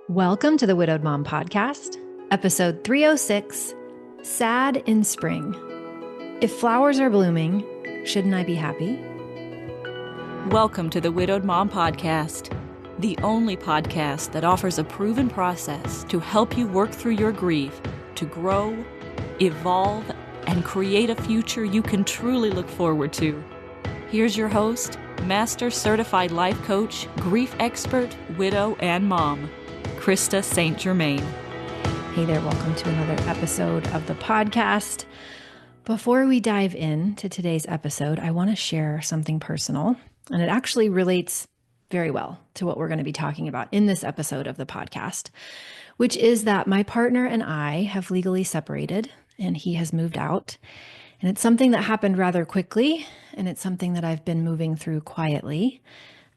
Welcome to the Widowed Mom Podcast, episode 306, Sad in Spring. If flowers are blooming, shouldn't I be happy? Welcome to the Widowed Mom Podcast, the only podcast that offers a proven process to help you work through your grief, to grow, evolve, and create a future you can truly look forward to. Here's your host, Master Certified Life Coach, Grief Expert, Widow, and Mom, Krista St-Germain. Hey there, welcome to another episode of the podcast. Before we dive into today's episode, I want to share something personal, and it actually relates very well to what we're going to be talking about in this episode of the podcast, which is that my partner and I have legally separated, and he has moved out. And it's something that happened rather quickly, and it's something that I've been moving through quietly.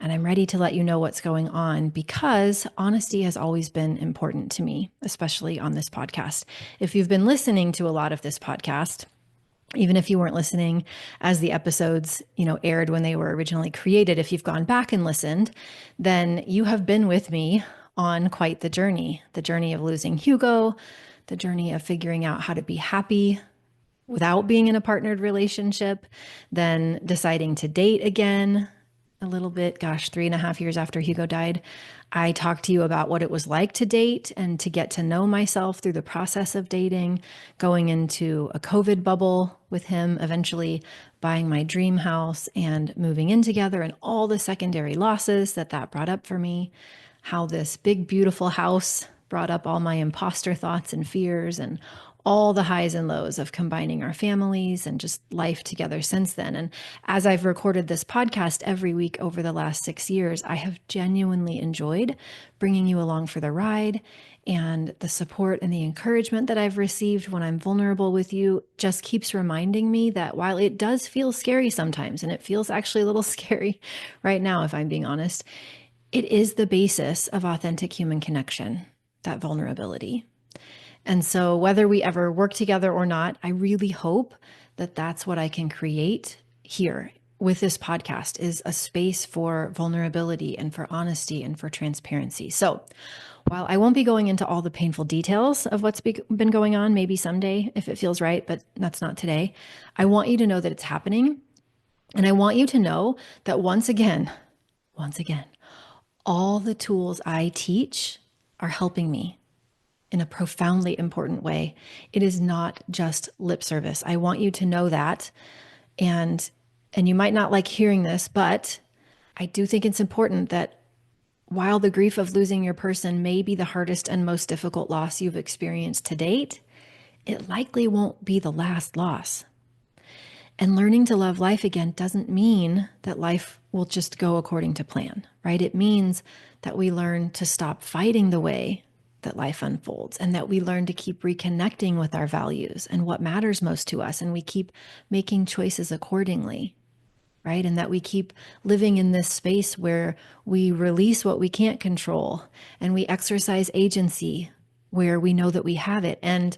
And I'm ready to let you know what's going on because honesty has always been important to me, especially on this podcast. If you've been listening to a lot of this podcast, even if you weren't listening as the episodes, aired when they were originally created, if you've gone back and listened, then you have been with me on quite the journey of losing Hugo, the journey of figuring out how to be happy without being in a partnered relationship, then deciding to date again a little bit, 3.5 years after Hugo died. I talked to you about what it was like to date and to get to know myself through the process of dating, going into a COVID bubble with him, eventually buying my dream house and moving in together, and all the secondary losses that brought up for me, how this big, beautiful house brought up all my imposter thoughts and fears, and all the highs and lows of combining our families and just life together since then. And as I've recorded this podcast every week over the last 6 years, I have genuinely enjoyed bringing you along for the ride, and the support and the encouragement that I've received when I'm vulnerable with you just keeps reminding me that while it does feel scary sometimes, and it feels actually a little scary right now, if I'm being honest, it is the basis of authentic human connection, that vulnerability. And so whether we ever work together or not, I really hope that that's what I can create here with this podcast, is a space for vulnerability and for honesty and for transparency. So while I won't be going into all the painful details of what's been going on, maybe someday if it feels right, but that's not today, I want you to know that it's happening. And I want you to know that once again, all the tools I teach are helping me in a profoundly important way. It is not just lip service. I want you to know that. And you might not like hearing this, but I do think it's important that while the grief of losing your person may be the hardest and most difficult loss you've experienced to date, it likely won't be the last loss. And learning to love life again doesn't mean that life will just go according to plan, right? It means that we learn to stop fighting the way that life unfolds, and that we learn to keep reconnecting with our values and what matters most to us. And we keep making choices accordingly, right? And that we keep living in this space where we release what we can't control and we exercise agency where we know that we have it. And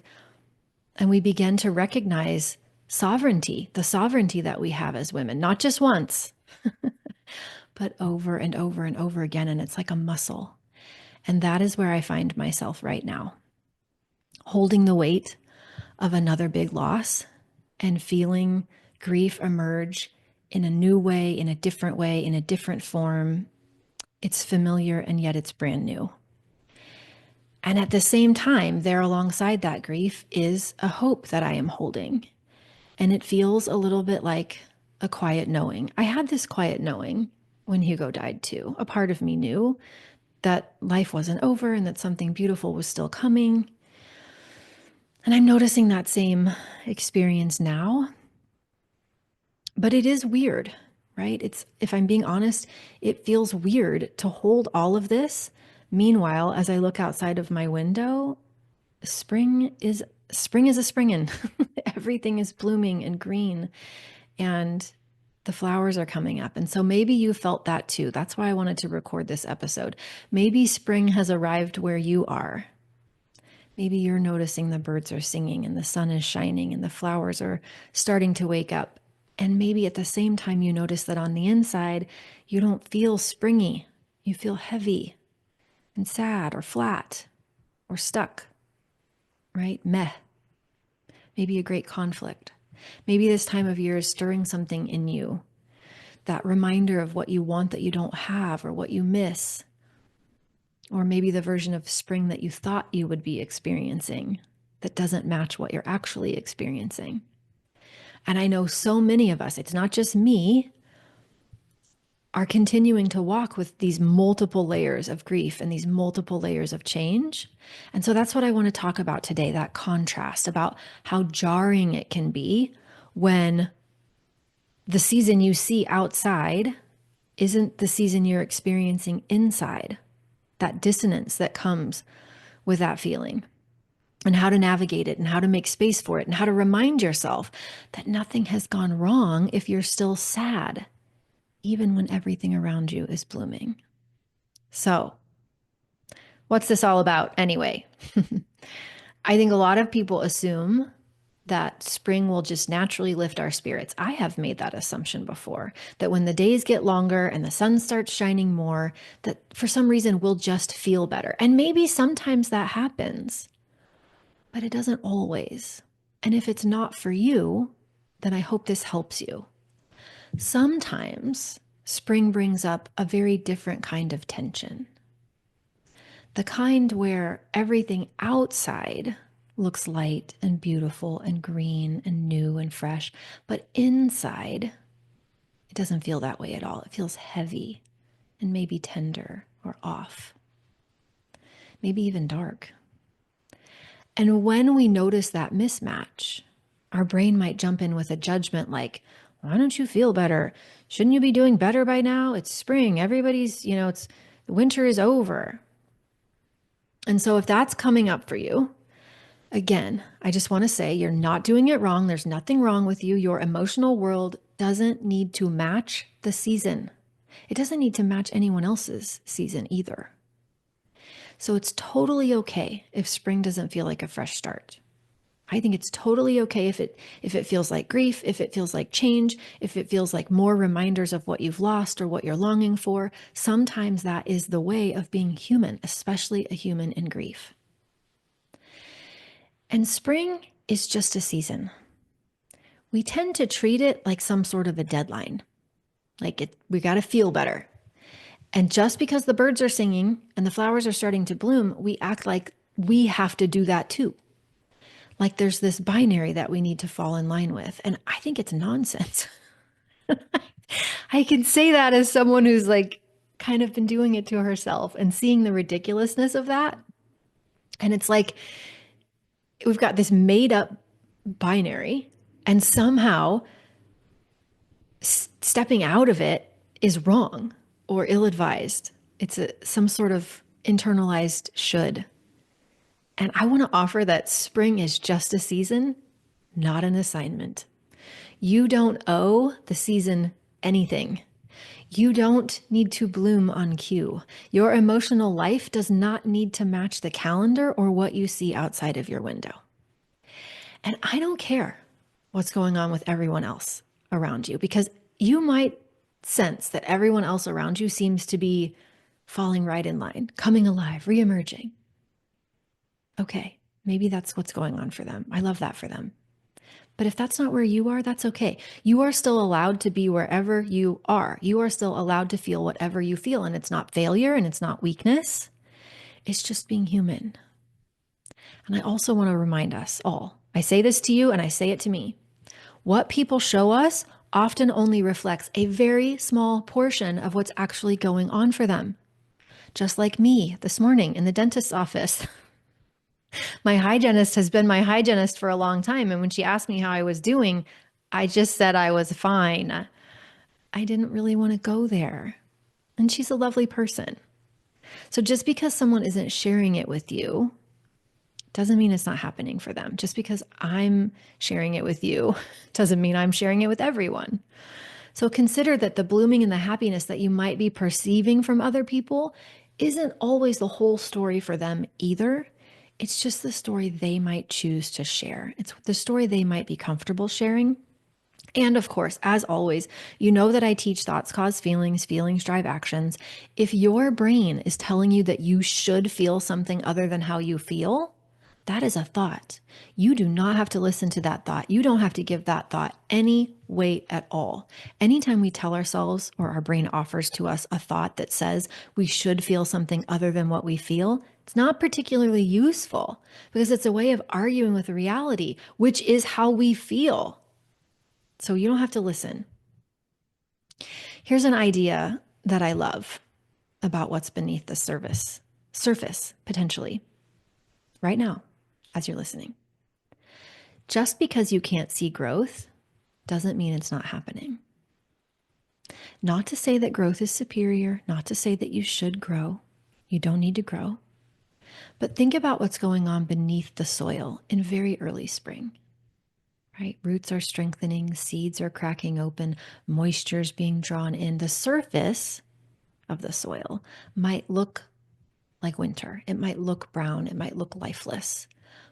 we begin to recognize sovereignty, the sovereignty that we have as women, not just once, but over and over and over again. And it's like a muscle. And that is where I find myself right now, holding the weight of another big loss and feeling grief emerge in a new way, in a different form. It's familiar, and yet it's brand new. And at the same time, there alongside that grief is a hope that I am holding. And it feels a little bit like a quiet knowing. I had this quiet knowing when Hugo died too. A part of me knew that life wasn't over and that something beautiful was still coming. And I'm noticing that same experience now. But it is weird, right? If I'm being honest, it feels weird to hold all of this. Meanwhile, as I look outside of my window, spring is a springin'. Everything is blooming and green, and the flowers are coming up. And so maybe you felt that too. That's why I wanted to record this episode. Maybe spring has arrived where you are. Maybe you're noticing the birds are singing and the sun is shining and the flowers are starting to wake up. And maybe at the same time you notice that on the inside, you don't feel springy. You feel heavy. and sad or flat or stuck, right? Meh. Maybe a great conflict. Maybe this time of year is stirring something in you, that reminder of what you want that you don't have or what you miss, or maybe the version of spring that you thought you would be experiencing that doesn't match what you're actually experiencing. And I know so many of us, it's not just me, are continuing to walk with these multiple layers of grief and these multiple layers of change. And so that's what I want to talk about today, that contrast about how jarring it can be when the season you see outside isn't the season you're experiencing inside, that dissonance that comes with that feeling, and how to navigate it and how to make space for it and how to remind yourself that nothing has gone wrong if you're still sad, even when everything around you is blooming. So, what's this all about anyway? I think a lot of people assume that spring will just naturally lift our spirits. I have made that assumption before, that when the days get longer and the sun starts shining more, that for some reason we'll just feel better. And maybe sometimes that happens, but it doesn't always. And if it's not for you, then I hope this helps you. Sometimes spring brings up a very different kind of tension. The kind where everything outside looks light and beautiful and green and new and fresh, but inside, it doesn't feel that way at all. It feels heavy and maybe tender or off, maybe even dark. And when we notice that mismatch, our brain might jump in with a judgment like, why don't you feel better? Shouldn't you be doing better by now? It's spring. Everybody's, the winter is over. And so if that's coming up for you, again, I just want to say you're not doing it wrong. There's nothing wrong with you. Your emotional world doesn't need to match the season. It doesn't need to match anyone else's season either. So it's totally okay if spring doesn't feel like a fresh start. I think it's totally okay if it feels like grief, if it feels like change, if it feels like more reminders of what you've lost or what you're longing for. Sometimes that is the way of being human, especially a human in grief. And spring is just a season. We tend to treat it like some sort of a deadline. We got to feel better. And just because the birds are singing and the flowers are starting to bloom, we act like we have to do that too. Like there's this binary that we need to fall in line with. And I think it's nonsense. I can say that as someone who's kind of been doing it to herself and seeing the ridiculousness of that. And it's like, we've got this made up binary and somehow stepping out of it is wrong or ill-advised. It's some sort of internalized should. And I want to offer that spring is just a season, not an assignment. You don't owe the season anything. You don't need to bloom on cue. Your emotional life does not need to match the calendar or what you see outside of your window. And I don't care what's going on with everyone else around you, because you might sense that everyone else around you seems to be falling right in line, coming alive, reemerging. Okay, maybe that's what's going on for them. I love that for them. But if that's not where you are, that's okay. You are still allowed to be wherever you are. You are still allowed to feel whatever you feel. And it's not failure and it's not weakness. It's just being human. And I also want to remind us all, I say this to you and I say it to me. What people show us often only reflects a very small portion of what's actually going on for them. Just like me this morning in the dentist's office. My hygienist has been my hygienist for a long time. And when she asked me how I was doing, I just said I was fine. I didn't really want to go there. And she's a lovely person. So just because someone isn't sharing it with you doesn't mean it's not happening for them. Just because I'm sharing it with you doesn't mean I'm sharing it with everyone. So consider that the blooming and the happiness that you might be perceiving from other people isn't always the whole story for them either. It's just the story they might choose to share. It's the story they might be comfortable sharing. And of course, as always, you know that I teach thoughts cause feelings, feelings drive actions. If your brain is telling you that you should feel something other than how you feel, that is a thought. You do not have to listen to that thought. You don't have to give that thought any weight at all. Anytime we tell ourselves or our brain offers to us a thought that says we should feel something other than what we feel, it's not particularly useful because it's a way of arguing with reality, which is how we feel. So you don't have to listen. Here's an idea that I love about what's beneath the surface, potentially, right now, as you're listening. Just because you can't see growth doesn't mean it's not happening. Not to say that growth is superior, not to say that you should grow. You don't need to grow. But think about what's going on beneath the soil in very early spring. Right? Roots are strengthening, seeds are cracking open, moisture is being drawn in. The surface of the soil might look like winter. It might look brown. It might look lifeless.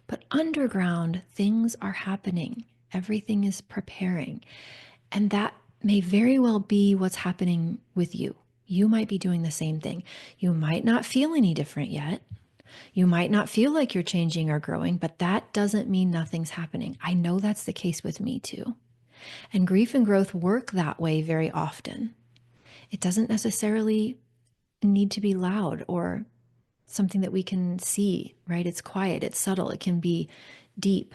But underground, things are happening. Everything is preparing. And that may very well be what's happening with you. You might be doing the same thing. You might not feel any different yet. You might not feel like you're changing or growing, but that doesn't mean nothing's happening. I know that's the case with me too. And grief and growth work that way very often. It doesn't necessarily need to be loud or something that we can see, right? It's quiet, it's subtle, it can be deep,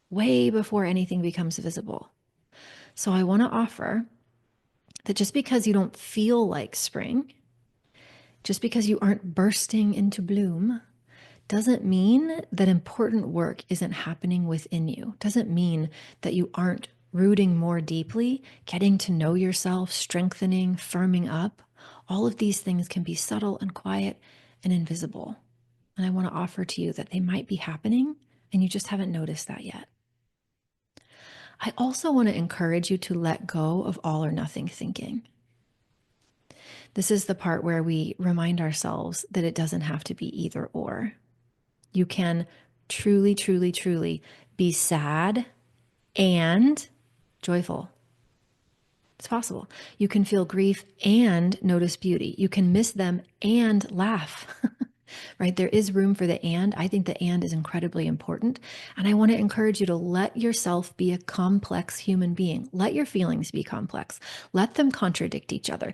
way before anything becomes visible. So I want to offer that just because you don't feel like spring, just because you aren't bursting into bloom, doesn't mean that important work isn't happening within you. Doesn't mean that you aren't rooting more deeply, getting to know yourself, strengthening, firming up. All of these things can be subtle and quiet and invisible. And I want to offer to you that they might be happening and you just haven't noticed that yet. I also want to encourage you to let go of all or nothing thinking. This is the part where we remind ourselves that it doesn't have to be either or. You can truly, truly, truly be sad and joyful. It's possible. You can feel grief and notice beauty. You can miss them and laugh. Right? There is room for the and. I think the and is incredibly important. And I want to encourage you to let yourself be a complex human being. Let your feelings be complex. Let them contradict each other.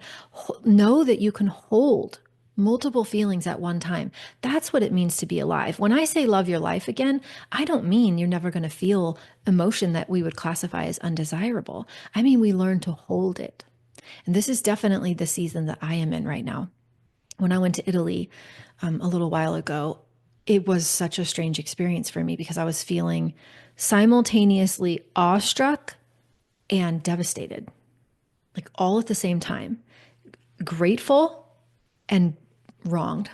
Know that you can hold multiple feelings at one time. That's what it means to be alive. When I say love your life again, I don't mean you're never going to feel emotion that we would classify as undesirable. I mean, we learn to hold it. And this is definitely the season that I am in right now. When I went to Italy a little while ago, it was such a strange experience for me because I was feeling simultaneously awestruck and devastated, like all at the same time, grateful and wronged.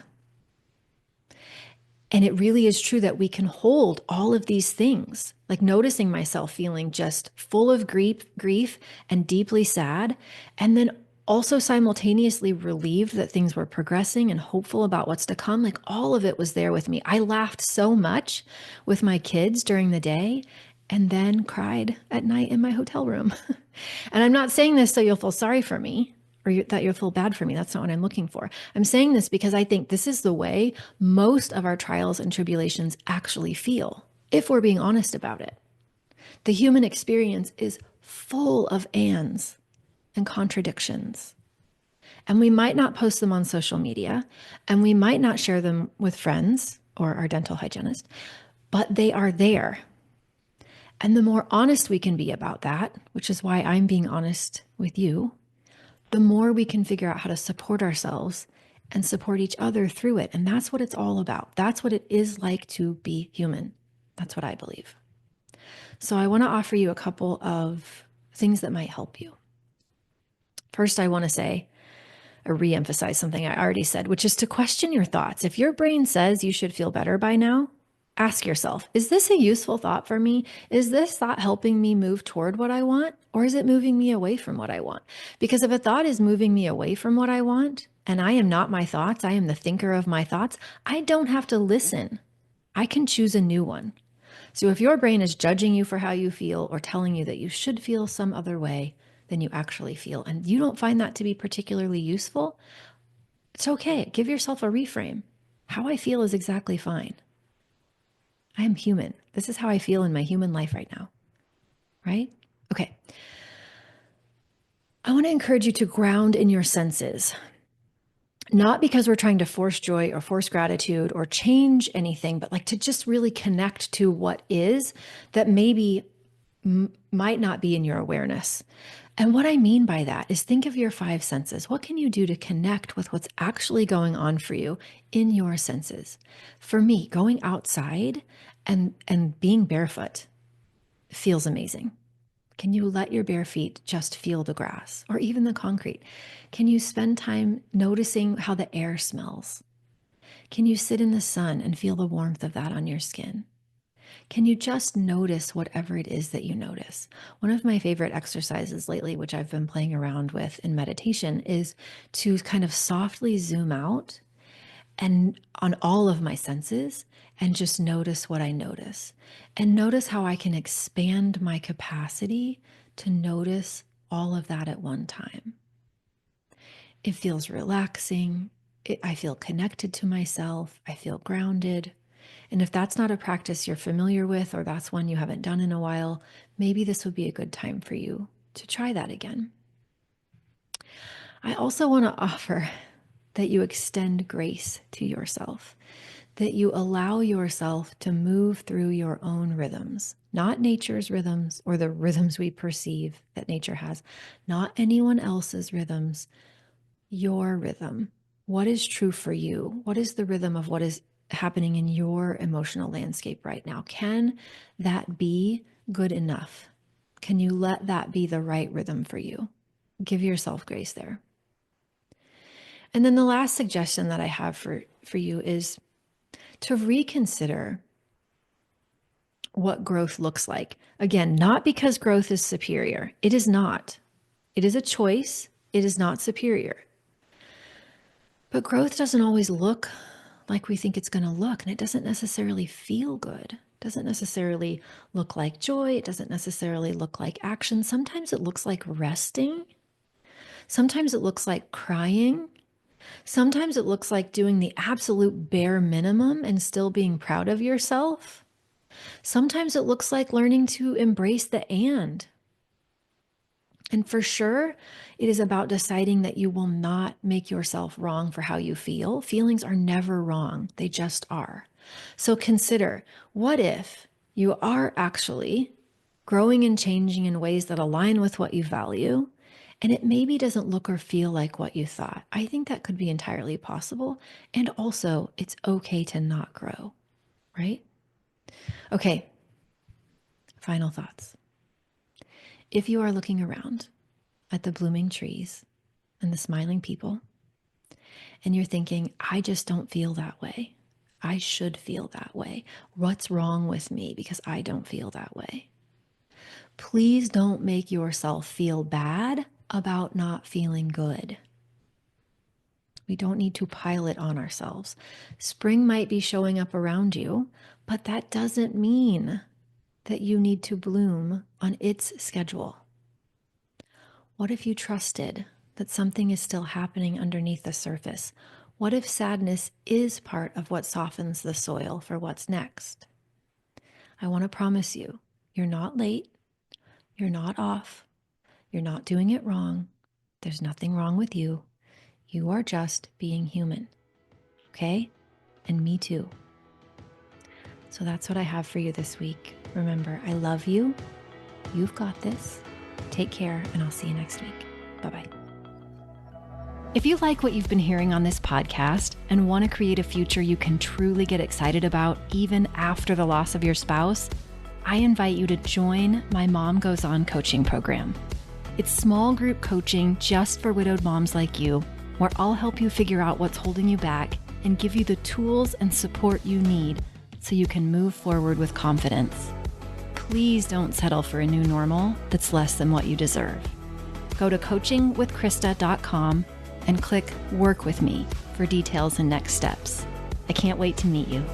And it really is true that we can hold all of these things, like noticing myself feeling just full of grief and deeply sad, and then also simultaneously relieved that things were progressing and hopeful about what's to come. Like all of it was there with me. I laughed so much with my kids during the day and then cried at night in my hotel room. And I'm not saying this so you'll feel sorry for me or that you'll feel bad for me. That's not what I'm looking for. I'm saying this because I think this is the way most of our trials and tribulations actually feel, if we're being honest about it. The human experience is full of ands and contradictions. And we might not post them on social media, and we might not share them with friends or our dental hygienist, but they are there. And the more honest we can be about that, which is why I'm being honest with you, the more we can figure out how to support ourselves and support each other through it. And that's what it's all about. That's what it is like to be human. That's what I believe. So I want to offer you a couple of things that might help you. First, I want to say, or re-emphasize something I already said, which is to question your thoughts. If your brain says you should feel better by now, ask yourself, is this a useful thought for me? Is this thought helping me move toward what I want? Or is it moving me away from what I want? Because if a thought is moving me away from what I want, and I am not my thoughts, I am the thinker of my thoughts, I don't have to listen. I can choose a new one. So if your brain is judging you for how you feel or telling you that you should feel some other way than you actually feel, and you don't find that to be particularly useful, it's okay. Give yourself a reframe. How I feel is exactly fine. I am human. This is how I feel in my human life right now, right? Okay. I want to encourage you to ground in your senses. Not because we're trying to force joy or force gratitude or change anything, but like to just really connect to what is that maybe might not be in your awareness. And what I mean by that is think of your five senses. What can you do to connect with what's actually going on for you in your senses? For me, going outside and being barefoot feels amazing. Can you let your bare feet just feel the grass or even the concrete? Can you spend time noticing how the air smells? Can you sit in the sun and feel the warmth of that on your skin? Can you just notice whatever it is that you notice? One of my favorite exercises lately, which I've been playing around with in meditation, is to kind of softly zoom out and on all of my senses and just notice what I notice. And notice how I can expand my capacity to notice all of that at one time. It feels relaxing. I feel connected to myself. I feel grounded. And if that's not a practice you're familiar with, or that's one you haven't done in a while, maybe this would be a good time for you to try that again. I also want to offer that you extend grace to yourself, that you allow yourself to move through your own rhythms, not nature's rhythms or the rhythms we perceive that nature has, not anyone else's rhythms, your rhythm. What is true for you? What is the rhythm of what is happening in your emotional landscape right now? Can that be good enough? Can you let that be the right rhythm for you? Give yourself grace there. And then the last suggestion that I have for you is to reconsider what growth looks like. Again, not because growth is superior. It is not. It is a choice. It is not superior. But growth doesn't always look like we think it's going to look, and it doesn't necessarily feel good. It doesn't necessarily look like joy. It doesn't necessarily look like action. Sometimes it looks like resting. Sometimes it looks like crying. Sometimes it looks like doing the absolute bare minimum and still being proud of yourself. Sometimes it looks like learning to embrace the and. And for sure, it is about deciding that you will not make yourself wrong for how you feel. Feelings are never wrong. They just are. So consider, what if you are actually growing and changing in ways that align with what you value, and it maybe doesn't look or feel like what you thought? I think that could be entirely possible. And also, it's okay to not grow, right? Okay, final thoughts. If you are looking around at the blooming trees and the smiling people, and you're thinking, I just don't feel that way. I should feel that way. What's wrong with me because I don't feel that way? Please don't make yourself feel bad about not feeling good. We don't need to pile it on ourselves. Spring might be showing up around you, but that doesn't mean that you need to bloom on its schedule. What if you trusted that something is still happening underneath the surface? What if sadness is part of what softens the soil for what's next? I want to promise you, you're not late, you're not off, you're not doing it wrong. There's nothing wrong with you. You are just being human, okay? And me too. So that's what I have for you this week. Remember, I love you. You've got this. Take care, and I'll see you next week. Bye-bye. If you like what you've been hearing on this podcast and want to create a future you can truly get excited about even after the loss of your spouse, I invite you to join my Mom Goes On coaching program. It's small group coaching just for widowed moms like you, where I'll help you figure out what's holding you back and give you the tools and support you need so you can move forward with confidence. Please don't settle for a new normal that's less than what you deserve. Go to coachingwithkrista.com and click Work With Me for details and next steps. I can't wait to meet you.